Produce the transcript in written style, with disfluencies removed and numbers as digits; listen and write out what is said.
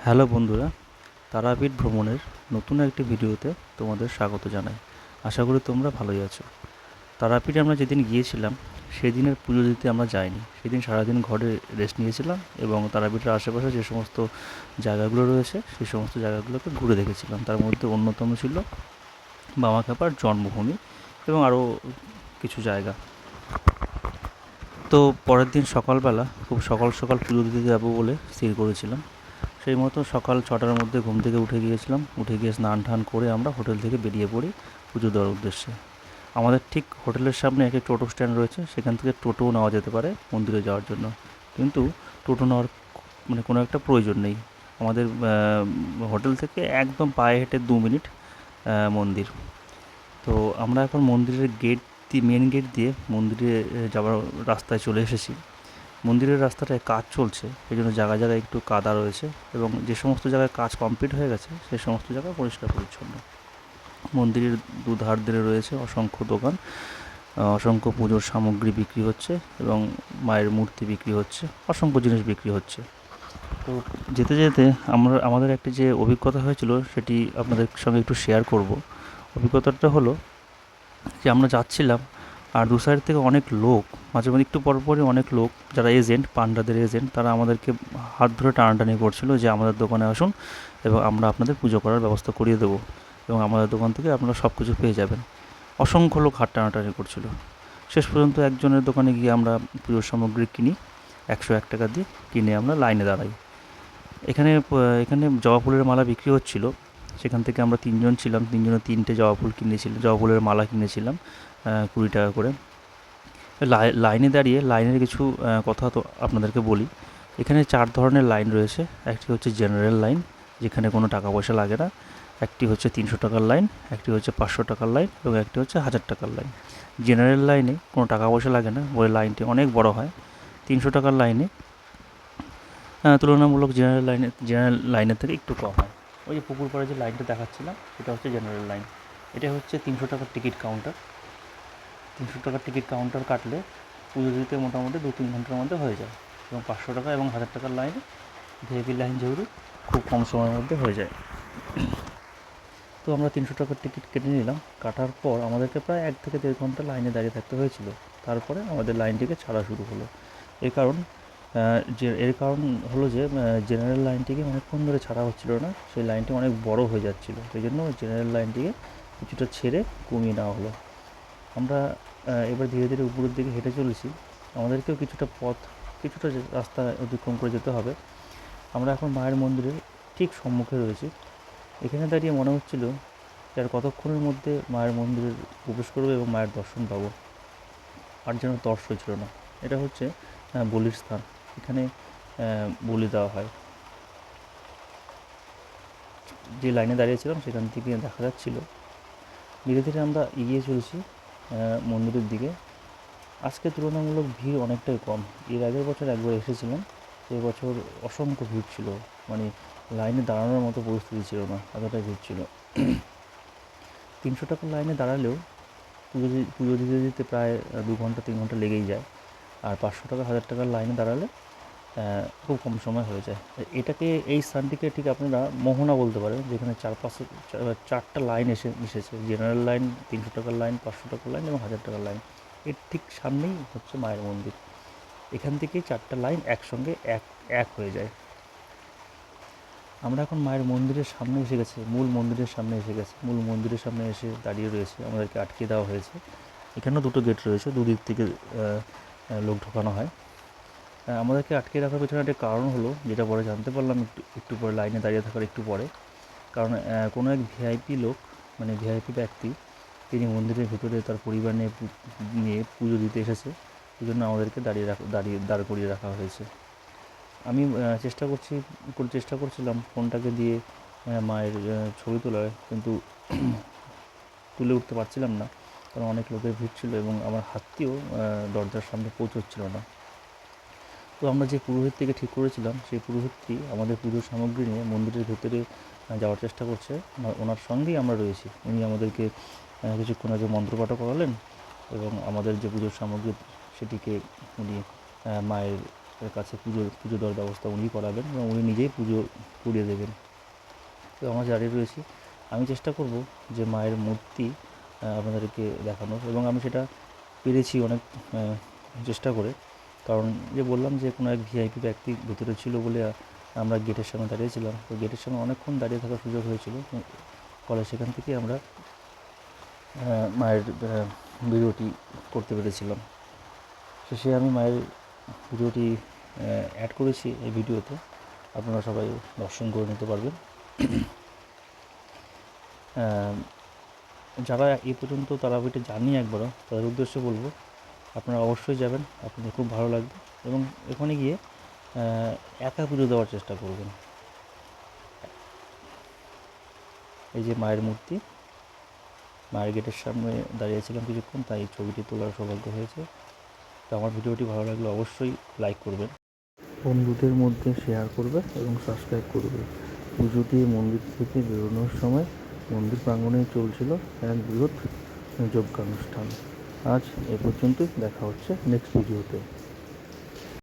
Hello বন্ধুরা, তারাপীঠ ভ্রমণের নতুন একটি ভিডিওতে তোমাদের স্বাগত জানাই। আশা করি তোমরা ভালোই আছো। তারাপীঠে আমরা যেদিন গিয়েছিলাম সেদিনের পুজো দিতে আমরা যাইনি। সেদিন সারাদিন ঘরে রেস্ট নিয়েছিলাম এবং তারাপীঠের আশেপাশে যে সমস্ত জায়গাগুলো রয়েছে সেই সমস্ত জায়গাগুলোকে ঘুরে দেখেছিলাম। তার মধ্যে অন্যতম ছিল বামাখ্যাপার জন্মভূমি এবং আরও কিছু জায়গা। তো পরের দিন সকালবেলা খুব সকাল সকাল পুজো দিতে যাবো বলে স্থির করেছিলাম। সেই মতো সকাল 6টার মধ্যে ঘুম থেকে উঠে গিয়েছিলাম। উঠে গিয়ে স্নান টান করে আমরা হোটেল থেকে বেরিয়ে পড়ি পুজো দেওয়ার উদ্দেশ্যে। আমাদের ঠিক হোটেলের সামনে একটি টোটো স্ট্যান্ড রয়েছে, সেখান থেকে টোটোও নেওয়া যেতে পারে মন্দিরে যাওয়ার জন্য। কিন্তু টোটো নেওয়ার কোনো একটা প্রয়োজন নেই। আমাদের হোটেল থেকে একদম পায়ে হেঁটে 2 মিনিট মন্দির। তো আমরা এখন মন্দিরের মেন গেট দিয়ে মন্দিরে যাওয়ার রাস্তায় চলে এসেছি। মন্দিরের রাস্তাটায় কাজ চলছে, এই জন্য জায়গায় জায়গায় একটু কাদা রয়েছে এবং যে সমস্ত জায়গায় কাজ কমপ্লিট হয়ে গেছে সেই সমস্ত জায়গা পরিষ্কার পরিচ্ছন্ন। মন্দিরের দুধার ধরে রয়েছে অসংখ্য দোকান, অসংখ্য পুজোর সামগ্রী বিক্রি হচ্ছে এবং মায়ের মূর্তি বিক্রি হচ্ছে, অসংখ্য জিনিস বিক্রি হচ্ছে। তো যেতে যেতে আমাদের একটি যে অভিজ্ঞতা হয়েছিল সেটি আপনাদের সঙ্গে একটু শেয়ার করব। অভিজ্ঞতাটা হলো যে আমরা যাচ্ছিলাম আর দু সাইড থেকে অনেক লোক, মাঝে মাঝে একটু পরপরই অনেক লোক যারা এজেন্ট, পান্ডাদের এজেন্ট, তারা আমাদেরকে হাত ধরে টানাটানি করছিল যে আমাদের দোকানে আসুন এবং আমরা আপনাদের পুজো করার ব্যবস্থা করিয়ে দেবো এবং আমাদের দোকান থেকে আপনারা সব কিছু পেয়ে যাবেন। অসংখ্য লোক হাত টানাটানি করছিল। শেষ পর্যন্ত একজনের দোকানে গিয়ে আমরা পুজোর সামগ্রী কিনি। 101 টাকা দিয়ে কিনে আমরা লাইনে দাঁড়াই। এখানে এখানে জবা ফুলের মালা বিক্রি হচ্ছিল। সেখান থেকে আমরা তিনজন ছিলাম, তিনজনে তিনটে জবা ফুল কিনেছিলাম, জবা ফুলের মালা কিনেছিলাম 20 টাকা করে। লাইনে দাঁড়িয়ে লাইনের কিছু কথা তো আপনাদেরকে বলি। এখানে 4 ধরনের লাইন রয়েছে। একটি হচ্ছে জেনারেল লাইন, যেখানে কোনো টাকা পয়সা লাগে না। একটি হচ্ছে 300 টাকার লাইন, একটি হচ্ছে 500 টাকার লাইন এবং একটি হচ্ছে 1000 টাকার লাইন। জেনারেল লাইনে কোনো টাকা পয়সা লাগে না বলে লাইনটি অনেক বড় হয়। 300 টাকার লাইনে তুলনামূলক জেনারেল লাইনের থেকে একটু কম হয়। ওই যে পুকুর পাড়ে যে লাইনটা দেখাচ্ছিলাম সেটা হচ্ছে জেনারেল লাইন। এটা হচ্ছে 300 টাকার টিকিট কাউন্টার। 300 টাকার টিকিট কাউন্টার কাটলে পুজো দিতে মোটামুটি 2-3 ঘন্টার মধ্যে হয়ে যায় এবং 500 টাকা এবং 1000 টাকার লাইনে ভিআইপি লাইন যেহেতু খুব কম সময়ের মধ্যে হয়ে যায়। তো আমরা 300 টাকার টিকিট কেটে নিলাম। কাটার পর আমাদেরকে প্রায় 1 থেকে 1.5 ঘন্টা লাইনে দাঁড়িয়ে থাকতে হয়েছিল। তারপরে আমাদের লাইনটিকে ছাড়া শুরু হলো। এর কারণ এর কারণ হলো যে জেনারেল লাইনটিকে অনেকক্ষণ ধরে ছাড়া হচ্ছিল না, সেই লাইনটি অনেক বড় হয়ে যাচ্ছিলো, সেই জন্য জেনারেল লাইনটিকে কিছুটা ছেড়ে কমিয়ে নেওয়া হলো। আমরা এবার ধীরে ধীরে উপরের দিকে হেঁটে চলেছি। আমাদেরকেও কিছুটা রাস্তা অতিক্রম করে যেতে হবে। আমরা এখন মায়ের মন্দিরের ঠিক সম্মুখে রয়েছি। এখানে দাঁড়িয়ে মনে হচ্ছিল যে আর কতক্ষণের মধ্যে মায়ের মন্দিরে প্রবেশ করবো এবং মায়ের দর্শন পাবো। আর যেন তর্স হয়েছিল না। এটা হচ্ছে বলির স্থান। এখানে বলি দেওয়া হয়। যে লাইনে দাঁড়িয়েছিলাম সেখান থেকে দেখা যাচ্ছিল। ধীরে ধীরে আমরা এগিয়ে চলছি মন্দিরের দিকে। আজকে তুলনামূলক ভিড় অনেকটাই কম। এর আগের বছর একবার এসেছিলাম, এবছর অসংখ্য ভিড় ছিল। মানে লাইনে দাঁড়ানোর মতো পরিস্থিতি ছিল না, এতটাই ভিড় ছিল। 300 টাকার লাইনে দাঁড়ালেও পুজো দিতে দিতে প্রায় 2-3 ঘন্টা লেগেই যায়। আর 500 টাকা 1000 টাকার লাইনে দাঁড়ালে খুব কম সময় হয়ে যায়। এই স্থানটিকে ঠিক আপনারা মোহনা বলতে পারেন, যেখানে চারটা লাইন মিশেছে। জেনারেল লাইন, 300 টাকার লাইন, 500 টাকার লাইন এবং 1000 টাকার লাইন। এর ঠিক সামনেই হচ্ছে মায়ের মন্দির। এখান থেকেই চারটা লাইন একসঙ্গে এক হয়ে যায়। আমরা এখন মায়ের মন্দিরের সামনে এসে গেছি, মূল মন্দিরের সামনে এসে দাঁড়িয়ে রয়েছে। আমাদেরকে আটকে দেওয়া হয়েছে। এখানেও দুটো গেট রয়েছে, দুদিক থেকে লোক ঢোকানো হয়। আমাদেরকে আটকে রাখার পেছনে একটা কারণ হলো, যেটা পরে জানতে পারলাম একটু পরে, লাইনে দাঁড়িয়ে থাকার একটু পরে। কারণ কোনো এক ভিআইপি লোক, মানে ভিআইপি ব্যক্তি, তিনি মন্দিরের ভিতরে তার পরিবার নিয়ে পুজো দিতে এসেছে। এই জন্য আমাদেরকে দাঁড় করিয়ে রাখা হয়েছে। আমি চেষ্টা করছিলাম ফোনটাকে দিয়ে মায়ের ছবি তোলার, কিন্তু তুলে উঠতে পারছিলাম না, কারণ অনেক লোকের ভিড় ছিল এবং আমার হাতটিও দরজার সামনে পৌঁছচ্ছিল না। তো আমরা যে পুরোহিতটিকে ঠিক করেছিলাম, সেই পুরোহিতটি আমাদের পুজোর সামগ্রী নিয়ে মন্দিরের ভেতরে যাওয়ার চেষ্টা করছে। ওনার সঙ্গেই আমরা রয়েছি। উনি আমাদেরকে কিছুক্ষণ আগে মন্ত্রপাঠও করালেন এবং আমাদের যে পুজোর সামগ্রী সেটিকে উনি মায়ের এর কাছে পুজো দেওয়ার ব্যবস্থা উনিই করাবেন এবং উনি নিজেই পুজো করিয়ে দেবেন। তো আমরা দাঁড়িয়ে রয়েছি, আমি চেষ্টা করব যে মায়ের মূর্তি আপনাদেরকে দেখানোর, এবং আমি সেটা পেরেছি অনেক চেষ্টা করে। কারণ যে বললাম যে কোনো এক ভিআইপি ব্যক্তি ভেতরে ছিল বলে আমরা গেটের সামনে দাঁড়িয়েছিলাম, তো গেটের সামনে অনেকক্ষণ দাঁড়িয়ে থাকার সুযোগ হয়েছিল, ফলে সেখান থেকে আমরা মায়ের ভিডিওটি করতে পেরেছিলাম। শেষে আমি মায়ের ভিডিওটি অ্যাড করেছি এই ভিডিওতে, আপনারা সবাই দর্শন করে নিতে পারবেন। যারা এই পর্যন্ত তারাপীঠে যাননি একবারও, তাদের উদ্দেশ্যে বলবো আপনারা অবশ্যই যাবেন, আপনাদের খুব ভালো লাগবে। এবং এখানে গিয়ে একা পুজো দেওয়ার চেষ্টা করবেন। এই যে মায়ের মূর্তি, মায়ের গেটের সামনে দাঁড়িয়েছিলাম কিছুক্ষণ, তাই ছবিটি তোলার সৌভাগ্য হয়েছে। তো আমার ভিডিওটি ভালো লাগলে অবশ্যই লাইক করবেন, বন্ধুদের মধ্যে শেয়ার করবে এবং সাবস্ক্রাইব করবে। পুজো দিয়ে মন্দির থেকে বেরোনোর সময় মন্দির প্রাঙ্গণেই চলছিল এক বৃহৎ যজ্ঞানুষ্ঠান। আজ এ পর্যন্তই, দেখা হচ্ছে নেক্সট ভিডিওতে।